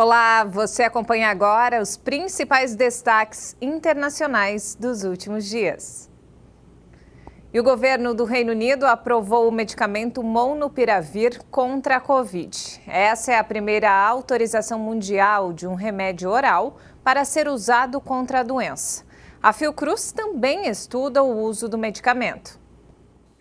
Olá, você acompanha agora os principais destaques internacionais dos últimos dias. E o governo do Reino Unido aprovou o medicamento Molnupiravir contra a Covid. Essa é a primeira autorização mundial de um remédio oral para ser usado contra a doença. A Fiocruz também estuda o uso do medicamento.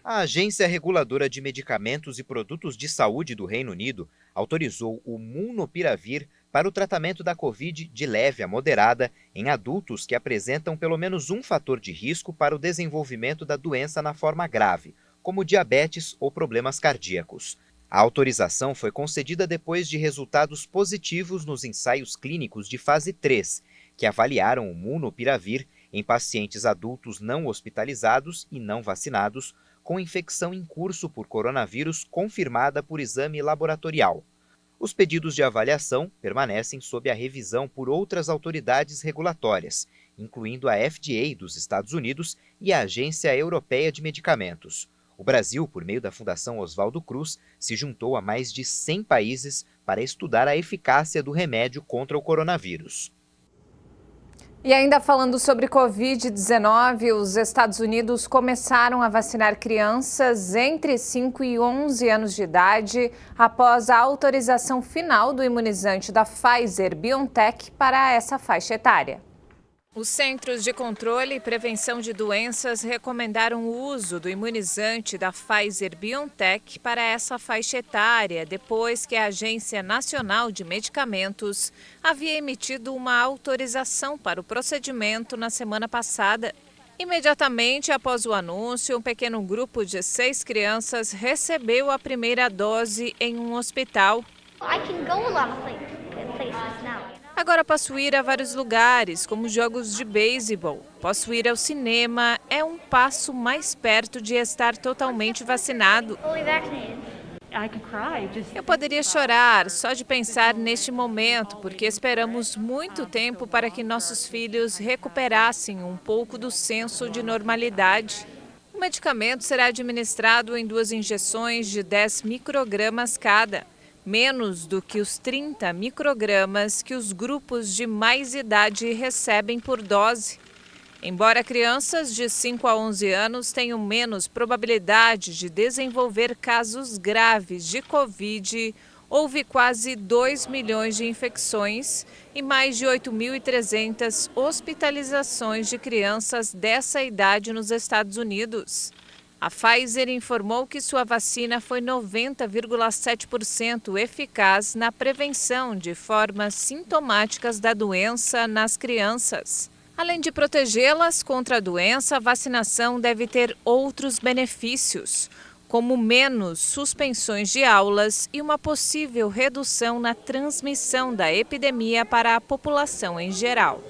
A Agência Reguladora de Medicamentos e Produtos de Saúde do Reino Unido autorizou o Molnupiravir para o tratamento da Covid de leve a moderada em adultos que apresentam pelo menos um fator de risco para o desenvolvimento da doença na forma grave, como diabetes ou problemas cardíacos. A autorização foi concedida depois de resultados positivos nos ensaios clínicos de fase 3, que avaliaram o Molnupiravir em pacientes adultos não hospitalizados e não vacinados, com infecção em curso por coronavírus confirmada por exame laboratorial. Os pedidos de avaliação permanecem sob a revisão por outras autoridades regulatórias, incluindo a FDA dos Estados Unidos e a Agência Europeia de Medicamentos. O Brasil, por meio da Fundação Oswaldo Cruz, se juntou a mais de 100 países para estudar a eficácia do remédio contra o coronavírus. E ainda falando sobre Covid-19, os Estados Unidos começaram a vacinar crianças entre 5 e 11 anos de idade após a autorização final do imunizante da Pfizer-BioNTech para essa faixa etária. Os Centros de Controle e Prevenção de Doenças recomendaram o uso do imunizante da Pfizer-BioNTech para essa faixa etária, depois que a Agência Nacional de Medicamentos havia emitido uma autorização para o procedimento na semana passada. Imediatamente após o anúncio, um pequeno grupo de 6 crianças recebeu a primeira dose em um hospital. Agora posso ir a vários lugares, como jogos de beisebol. Posso ir ao cinema. É um passo mais perto de estar totalmente vacinado. Eu poderia chorar só de pensar neste momento, porque esperamos muito tempo para que nossos filhos recuperassem um pouco do senso de normalidade. O medicamento será administrado em 2 injeções de 10 microgramas cada. Menos do que os 30 microgramas que os grupos de mais idade recebem por dose. Embora crianças de 5 a 11 anos tenham menos probabilidade de desenvolver casos graves de Covid, houve quase 2 milhões de infecções e mais de 8.300 hospitalizações de crianças dessa idade nos Estados Unidos. A Pfizer informou que sua vacina foi 90,7% eficaz na prevenção de formas sintomáticas da doença nas crianças. Além de protegê-las contra a doença, a vacinação deve ter outros benefícios, como menos suspensões de aulas e uma possível redução na transmissão da epidemia para a população em geral.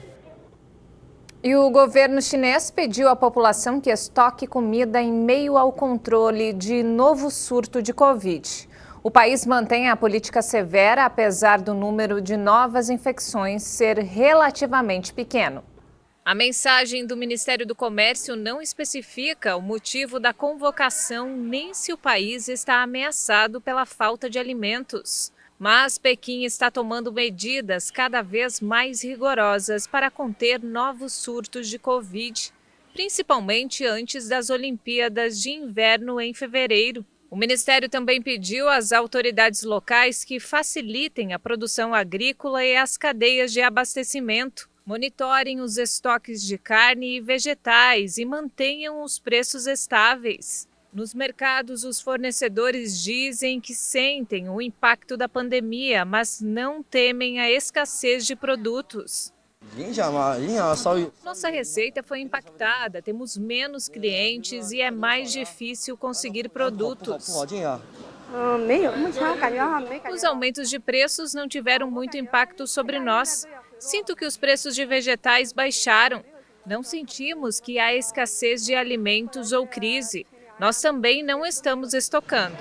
E o governo chinês pediu à população que estoque comida em meio ao controle de novo surto de Covid. O país mantém a política severa, apesar do número de novas infecções ser relativamente pequeno. A mensagem do Ministério do Comércio não especifica o motivo da convocação nem se o país está ameaçado pela falta de alimentos. Mas Pequim está tomando medidas cada vez mais rigorosas para conter novos surtos de Covid, principalmente antes das Olimpíadas de Inverno em fevereiro. O Ministério também pediu às autoridades locais que facilitem a produção agrícola e as cadeias de abastecimento, monitorem os estoques de carne e vegetais e mantenham os preços estáveis. Nos mercados, os fornecedores dizem que sentem o impacto da pandemia, mas não temem a escassez de produtos. Nossa receita foi impactada, temos menos clientes e é mais difícil conseguir produtos. Os aumentos de preços não tiveram muito impacto sobre nós. Sinto que os preços de vegetais baixaram. Não sentimos que há escassez de alimentos ou crise. Nós também não estamos estocando.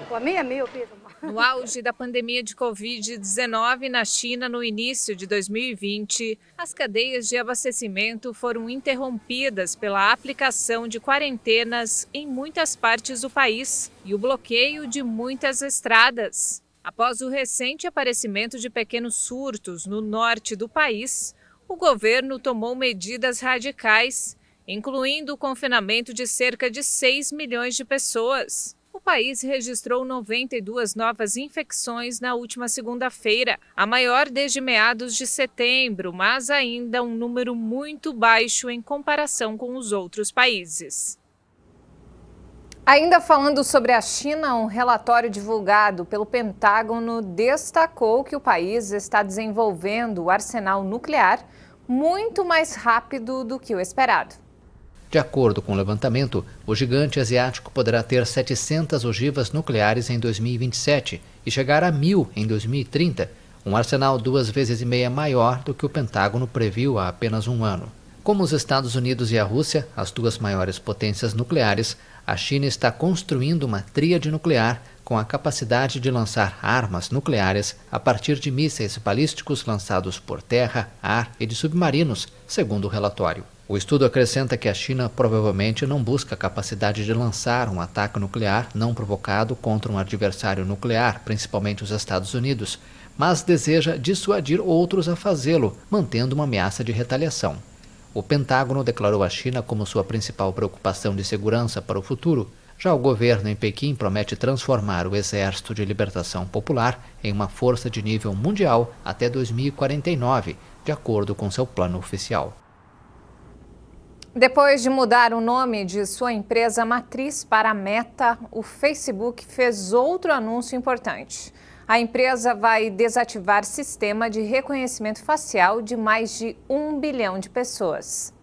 No auge da pandemia de Covid-19 na China no início de 2020, as cadeias de abastecimento foram interrompidas pela aplicação de quarentenas em muitas partes do país e o bloqueio de muitas estradas. Após o recente aparecimento de pequenos surtos no norte do país, o governo tomou medidas radicais, incluindo o confinamento de cerca de 6 milhões de pessoas. O país registrou 92 novas infecções na última segunda-feira, a maior desde meados de setembro, mas ainda um número muito baixo em comparação com os outros países. Ainda falando sobre a China, um relatório divulgado pelo Pentágono destacou que o país está desenvolvendo o arsenal nuclear muito mais rápido do que o esperado. De acordo com o levantamento, o gigante asiático poderá ter 700 ogivas nucleares em 2027 e chegar a 1.000 em 2030, um arsenal 2,5 vezes maior do que o Pentágono previu há apenas um ano. Como os Estados Unidos e a Rússia, as duas maiores potências nucleares, a China está construindo uma tríade nuclear com a capacidade de lançar armas nucleares a partir de mísseis balísticos lançados por terra, ar e de submarinos, segundo o relatório. O estudo acrescenta que a China provavelmente não busca a capacidade de lançar um ataque nuclear não provocado contra um adversário nuclear, principalmente os Estados Unidos, mas deseja dissuadir outros a fazê-lo, mantendo uma ameaça de retaliação. O Pentágono declarou a China como sua principal preocupação de segurança para o futuro. Já o governo em Pequim promete transformar o Exército de Libertação Popular em uma força de nível mundial até 2049, de acordo com seu plano oficial. Depois de mudar o nome de sua empresa matriz para a Meta, o Facebook fez outro anúncio importante. A empresa vai desativar sistema de reconhecimento facial de mais de 1 bilhão de pessoas.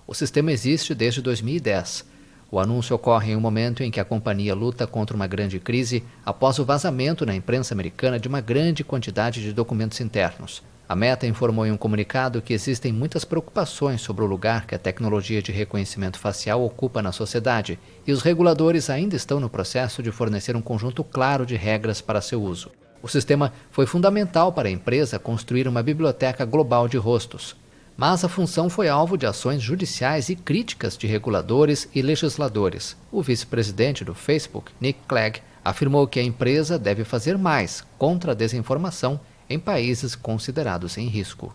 O sistema existe desde 2010. O anúncio ocorre em um momento em que a companhia luta contra uma grande crise após o vazamento na imprensa americana de uma grande quantidade de documentos internos. A Meta informou em um comunicado que existem muitas preocupações sobre o lugar que a tecnologia de reconhecimento facial ocupa na sociedade e os reguladores ainda estão no processo de fornecer um conjunto claro de regras para seu uso. O sistema foi fundamental para a empresa construir uma biblioteca global de rostos, mas a função foi alvo de ações judiciais e críticas de reguladores e legisladores. O vice-presidente do Facebook, Nick Clegg, afirmou que a empresa deve fazer mais contra a desinformação em países considerados em risco.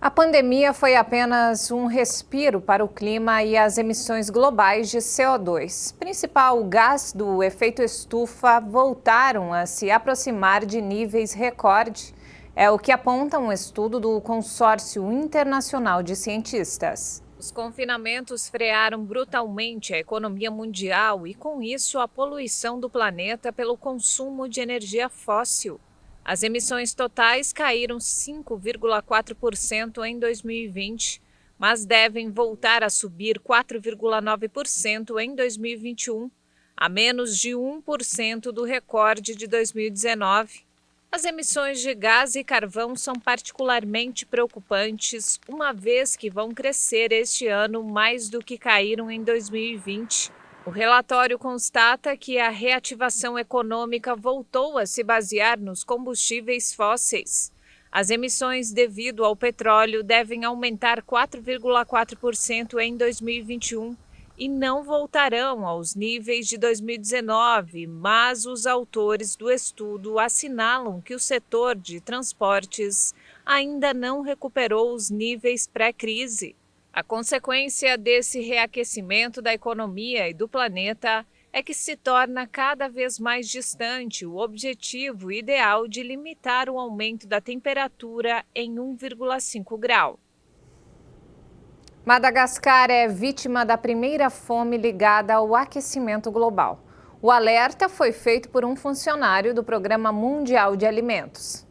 A pandemia foi apenas um respiro para o clima e as emissões globais de CO2. Principal gás do efeito estufa voltaram a se aproximar de níveis recorde. É o que aponta um estudo do Consórcio Internacional de Cientistas. Os confinamentos frearam brutalmente a economia mundial e, com isso, a poluição do planeta pelo consumo de energia fóssil. As emissões totais caíram 5,4% em 2020, mas devem voltar a subir 4,9% em 2021, a menos de 1% do recorde de 2019. As emissões de gás e carvão são particularmente preocupantes, uma vez que vão crescer este ano mais do que caíram em 2020. O relatório constata que a reativação econômica voltou a se basear nos combustíveis fósseis. As emissões devido ao petróleo devem aumentar 4,4% em 2021 e não voltarão aos níveis de 2019, mas os autores do estudo assinalam que o setor de transportes ainda não recuperou os níveis pré-crise. A consequência desse reaquecimento da economia e do planeta é que se torna cada vez mais distante o objetivo ideal de limitar o aumento da temperatura em 1,5 grau. Madagascar é vítima da primeira fome ligada ao aquecimento global. O alerta foi feito por um funcionário do Programa Mundial de Alimentos.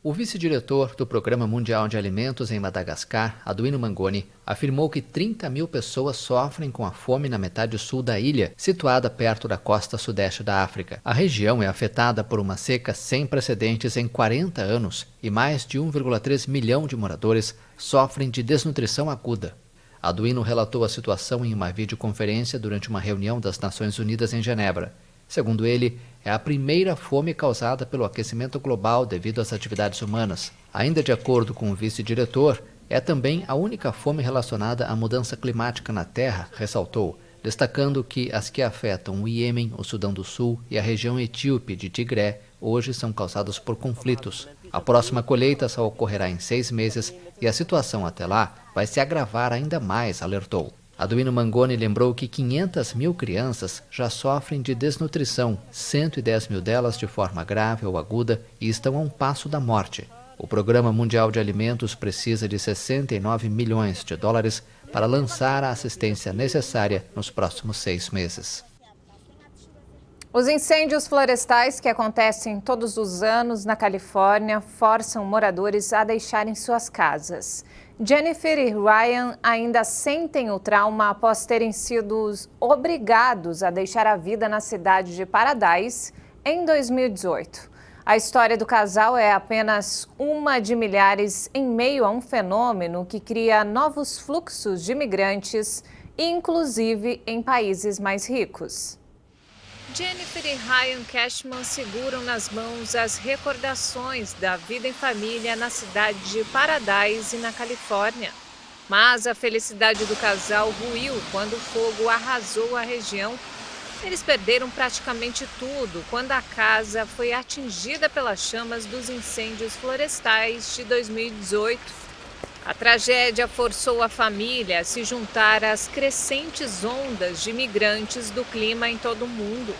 O vice-diretor do Programa Mundial de Alimentos em Madagascar, Aduino Mangoni, afirmou que 30 mil pessoas sofrem com a fome na metade sul da ilha, situada perto da costa sudeste da África. A região é afetada por uma seca sem precedentes em 40 anos e mais de 1,3 milhão de moradores sofrem de desnutrição aguda. Aduino relatou a situação em uma videoconferência durante uma reunião das Nações Unidas em Genebra. Segundo ele, é a primeira fome causada pelo aquecimento global devido às atividades humanas. Ainda de acordo com o vice-diretor, é também a única fome relacionada à mudança climática na Terra, ressaltou, destacando que as que afetam o Iêmen, o Sudão do Sul e a região etíope de Tigré hoje são causadas por conflitos. A próxima colheita só ocorrerá em 6 meses e a situação até lá vai se agravar ainda mais, alertou. Aduino Mangoni lembrou que 500 mil crianças já sofrem de desnutrição, 110 mil delas de forma grave ou aguda e estão a um passo da morte. O Programa Mundial de Alimentos precisa de 69 milhões de dólares para lançar a assistência necessária nos próximos 6 meses. Os incêndios florestais que acontecem todos os anos na Califórnia forçam moradores a deixarem suas casas. Jennifer e Ryan ainda sentem o trauma após terem sido obrigados a deixar a vida na cidade de Paradise em 2018. A história do casal é apenas uma de milhares em meio a um fenômeno que cria novos fluxos de imigrantes, inclusive em países mais ricos. Jennifer e Ryan Cashman seguram nas mãos as recordações da vida em família na cidade de Paradise, na Califórnia. Mas a felicidade do casal ruiu quando o fogo arrasou a região. Eles perderam praticamente tudo quando a casa foi atingida pelas chamas dos incêndios florestais de 2018. A tragédia forçou a família a se juntar às crescentes ondas de imigrantes do clima em todo o mundo.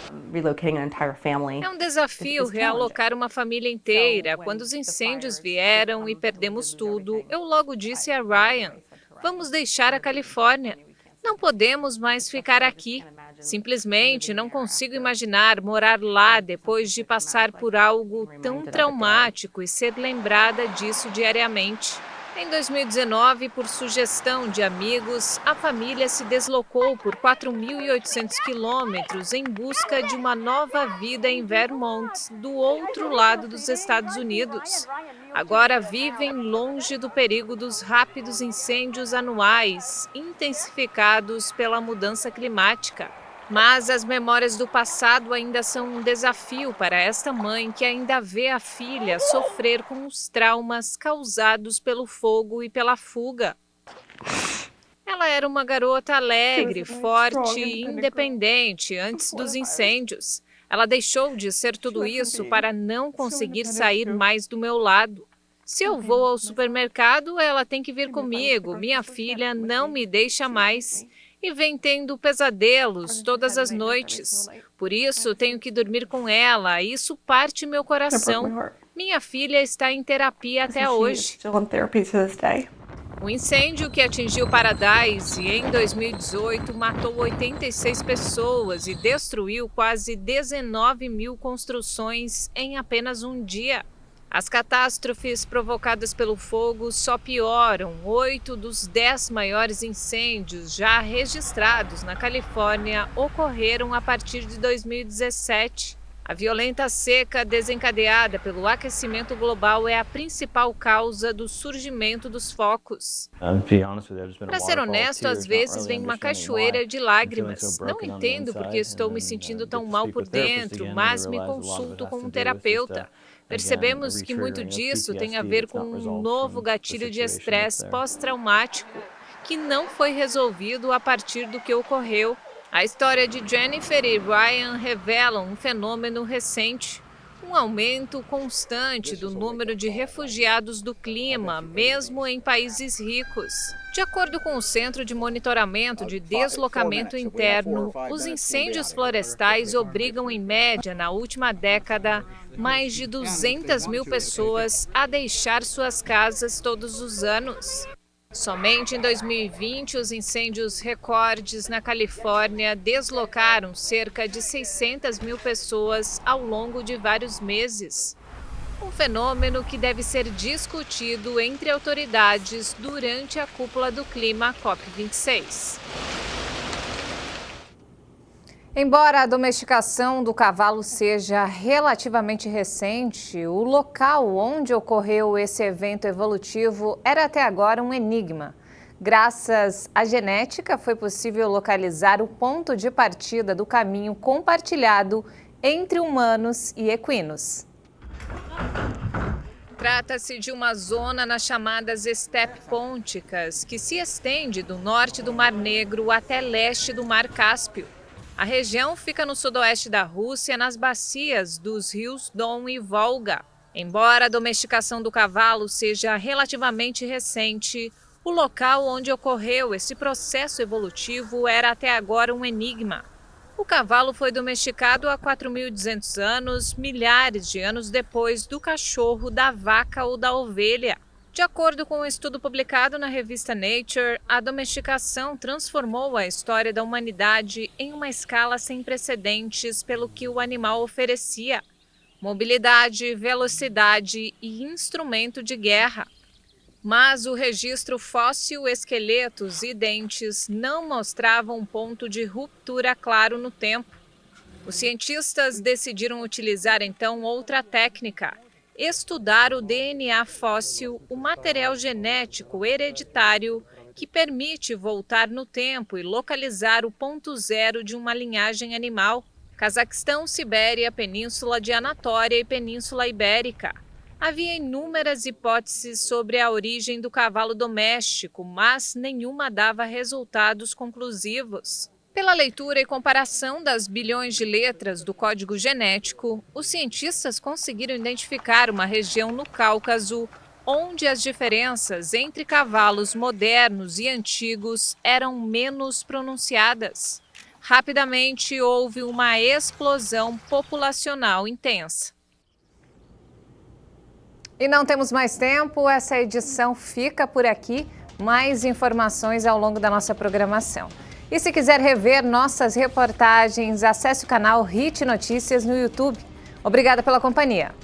É um desafio realocar uma família inteira. Quando os incêndios vieram e perdemos tudo, eu logo disse a Ryan, vamos deixar a Califórnia. Não podemos mais ficar aqui. Simplesmente não consigo imaginar morar lá depois de passar por algo tão traumático e ser lembrada disso diariamente. Em 2019, por sugestão de amigos, a família se deslocou por 4.800 quilômetros em busca de uma nova vida em Vermont, do outro lado dos Estados Unidos. Agora vivem longe do perigo dos rápidos incêndios anuais, intensificados pela mudança climática. Mas as memórias do passado ainda são um desafio para esta mãe que ainda vê a filha sofrer com os traumas causados pelo fogo e pela fuga. Ela era uma garota alegre, forte e independente antes dos incêndios. Ela deixou de ser tudo isso para não conseguir sair mais do meu lado. Se eu vou ao supermercado, ela tem que vir comigo. Minha filha não me deixa mais. E vem tendo pesadelos todas as noites. Por isso, tenho que dormir com ela. Isso parte meu coração. Minha filha está em terapia até hoje. O incêndio que atingiu Paradise em 2018 matou 86 pessoas e destruiu quase 19 mil construções em apenas um dia. As catástrofes provocadas pelo fogo só pioram. 8 dos 10 maiores incêndios já registrados na Califórnia ocorreram a partir de 2017. A violenta seca desencadeada pelo aquecimento global é a principal causa do surgimento dos focos. Para ser honesto, às vezes vem uma cachoeira de lágrimas. Não entendo porque estou me sentindo tão mal por dentro, mas me consulto com um terapeuta. Percebemos que muito disso tem a ver com um novo gatilho de estresse pós-traumático, que não foi resolvido a partir do que ocorreu. A história de Jennifer e Ryan revelam um fenômeno recente, um aumento constante do número de refugiados do clima, mesmo em países ricos. De acordo com o Centro de Monitoramento de Deslocamento Interno, os incêndios florestais obrigam, em média, na última década, mais de 200 mil pessoas a deixar suas casas todos os anos. Somente em 2020, os incêndios recordes na Califórnia deslocaram cerca de 600 mil pessoas ao longo de vários meses. Um fenômeno que deve ser discutido entre autoridades durante a cúpula do clima COP26. Embora a domesticação do cavalo seja relativamente recente, o local onde ocorreu esse evento evolutivo era até agora um enigma. Graças à genética, foi possível localizar o ponto de partida do caminho compartilhado entre humanos e equinos. Trata-se de uma zona nas chamadas estepes pônticas, que se estende do norte do Mar Negro até leste do Mar Cáspio. A região fica no sudoeste da Rússia, nas bacias dos rios Don e Volga. Embora a domesticação do cavalo seja relativamente recente, o local onde ocorreu esse processo evolutivo era até agora um enigma. O cavalo foi domesticado há 4.200 anos, milhares de anos depois do cachorro, da vaca ou da ovelha. De acordo com um estudo publicado na revista Nature, a domesticação transformou a história da humanidade em uma escala sem precedentes pelo que o animal oferecia: mobilidade, velocidade e instrumento de guerra. Mas o registro fóssil, esqueletos e dentes não mostravam um ponto de ruptura claro no tempo. Os cientistas decidiram utilizar então outra técnica: estudar o DNA fóssil, o material genético hereditário que permite voltar no tempo e localizar o ponto zero de uma linhagem animal. Cazaquistão, Sibéria, Península de Anatólia e Península Ibérica. Havia inúmeras hipóteses sobre a origem do cavalo doméstico, mas nenhuma dava resultados conclusivos. Pela leitura e comparação das bilhões de letras do código genético, os cientistas conseguiram identificar uma região no Cáucaso onde as diferenças entre cavalos modernos e antigos eram menos pronunciadas. Rapidamente houve uma explosão populacional intensa. E não temos mais tempo, essa edição fica por aqui. Mais informações ao longo da nossa programação. E se quiser rever nossas reportagens, acesse o canal HIT Notícias no YouTube. Obrigada pela companhia.